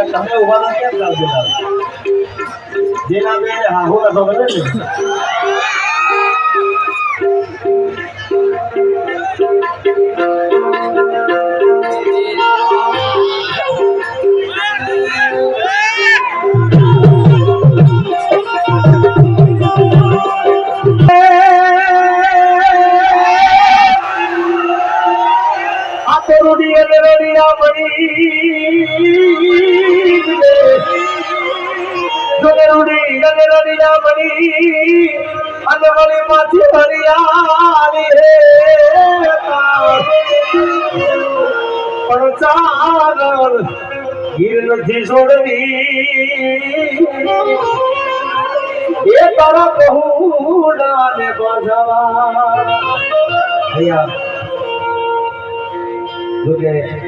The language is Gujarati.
તમે ઉભા કેમ લાવજો જેના બે હાહુ લખો બને ને તારા બહુડા ને બજાવા જોકે